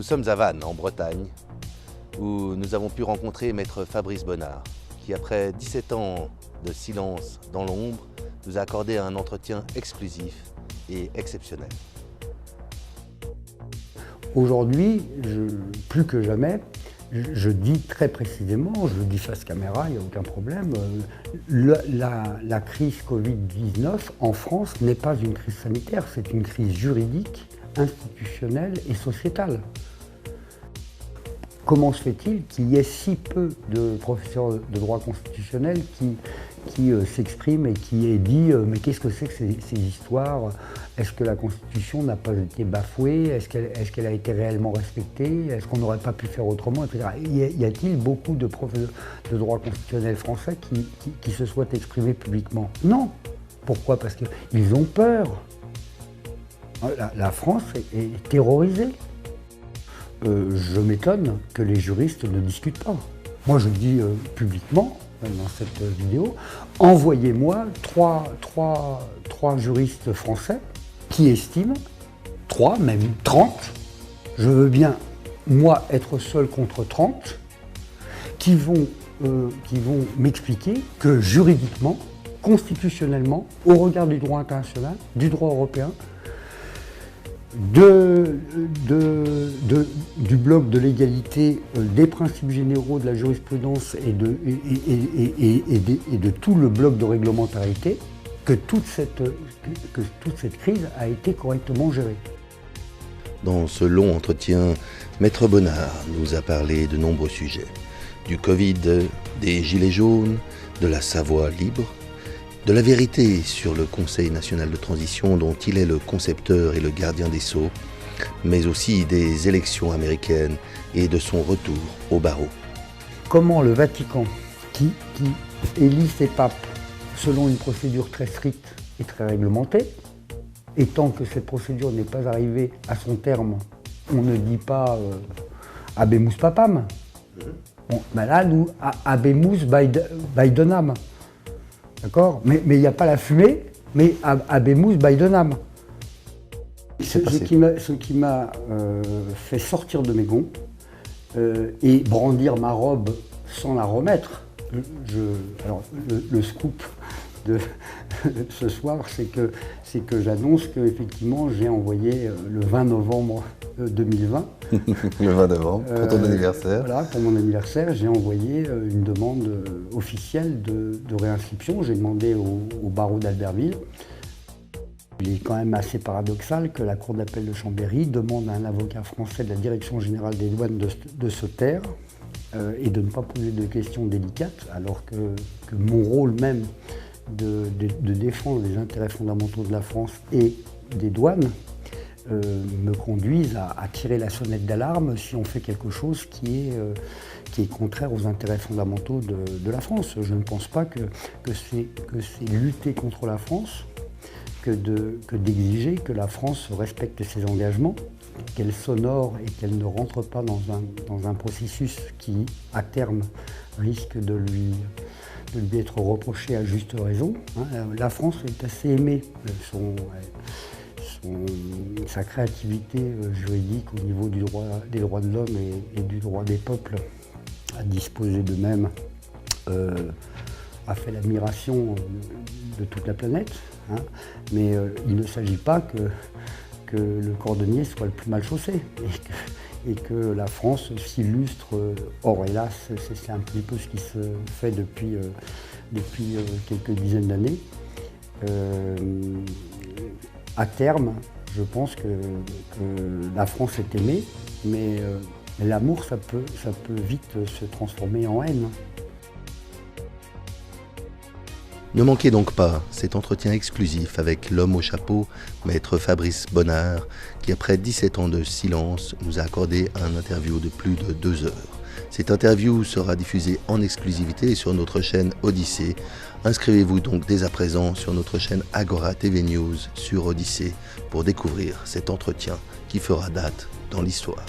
sommes à Vannes, en Bretagne, où nous avons pu rencontrer maître Fabrice Bonnard, qui après 17 ans de silence dans l'ombre, nous a accordé un entretien exclusif et exceptionnel. Aujourd'hui, plus que jamais, je dis très précisément, je le dis face caméra, il n'y a aucun problème, la crise Covid-19 en France n'est pas une crise sanitaire, c'est une crise juridique, institutionnelle et sociétale. Comment se fait-il qu'il y ait si peu de professeurs de droit constitutionnel qui s'expriment et qui aient dit « mais qu'est-ce que c'est que ces histoires? Est-ce que la Constitution n'a pas été bafouée? Est-ce qu'elle a été réellement respectée? Est-ce qu'on n'aurait pas pu faire autrement ?» etc. Y a-t-il beaucoup de professeurs de droit constitutionnel français qui se soient exprimés publiquement? Non. Pourquoi? Parce qu'ils ont peur. La France est terrorisée. Je m'étonne que les juristes ne discutent pas. Moi, je dis publiquement, dans cette vidéo, envoyez-moi trois juristes français qui estiment, 3, même 30, je veux bien, moi, être seul contre 30, qui vont m'expliquer que juridiquement, constitutionnellement, au regard du droit international, du droit européen, du bloc de l'égalité, des principes généraux de la jurisprudence et de tout le bloc de réglementarité, que toute cette crise a été correctement gérée. Dans ce long entretien, maître Bonnard nous a parlé de nombreux sujets. Du Covid, des Gilets jaunes, de la Savoie libre, de la vérité sur le Conseil national de transition dont il est le concepteur et le gardien des sceaux, mais aussi des élections américaines et de son retour au barreau. Comment le Vatican, qui élit ses papes selon une procédure très stricte et très réglementée, et tant que cette procédure n'est pas arrivée à son terme, on ne dit pas Habemus Papam. Bon, ben là, nous, Habemus Bidenam. D'accord? Mais il n'y a pas la fumée, mais Habemus Bidenam. Ce qui m'a fait sortir de mes gonds et brandir ma robe sans la remettre. Alors, le scoop de ce soir, c'est que j'annonce qu'effectivement j'ai envoyé le 20 novembre 2020. Le 20 novembre, pour ton anniversaire. Voilà, pour mon anniversaire, j'ai envoyé une demande officielle de réinscription. J'ai demandé au barreau d'Albertville. Il est quand même assez paradoxal que la Cour d'appel de Chambéry demande à un avocat français de la Direction générale des douanes de se taire et de ne pas poser de questions délicates, alors que mon rôle même de défendre les intérêts fondamentaux de la France et des douanes me conduisent à tirer la sonnette d'alarme si on fait quelque chose qui est contraire aux intérêts fondamentaux de la France. Je ne pense pas que c'est lutter contre la France que d'exiger que la France respecte ses engagements, qu'elle s'honore et qu'elle ne rentre pas dans un processus qui, à terme, risque de lui être reproché à juste raison. La France est assez aimée. Sa créativité juridique au niveau des droits de l'homme et du droit des peuples à disposer d'eux-mêmes a fait l'admiration de toute la planète. Mais il ne s'agit pas que le cordonnier soit le plus mal chaussé et que la France s'illustre. Or, hélas, c'est un petit peu ce qui se fait depuis quelques dizaines d'années. À terme, je pense que la France est aimée, mais l'amour, ça peut vite se transformer en haine. Ne manquez donc pas cet entretien exclusif avec l'homme au chapeau, maître Fabrice Bonnard, qui après 17 ans de silence nous a accordé un interview de plus de 2 heures. Cette interview sera diffusée en exclusivité sur notre chaîne Odyssée. Inscrivez-vous donc dès à présent sur notre chaîne Agora TV News sur Odyssée pour découvrir cet entretien qui fera date dans l'histoire.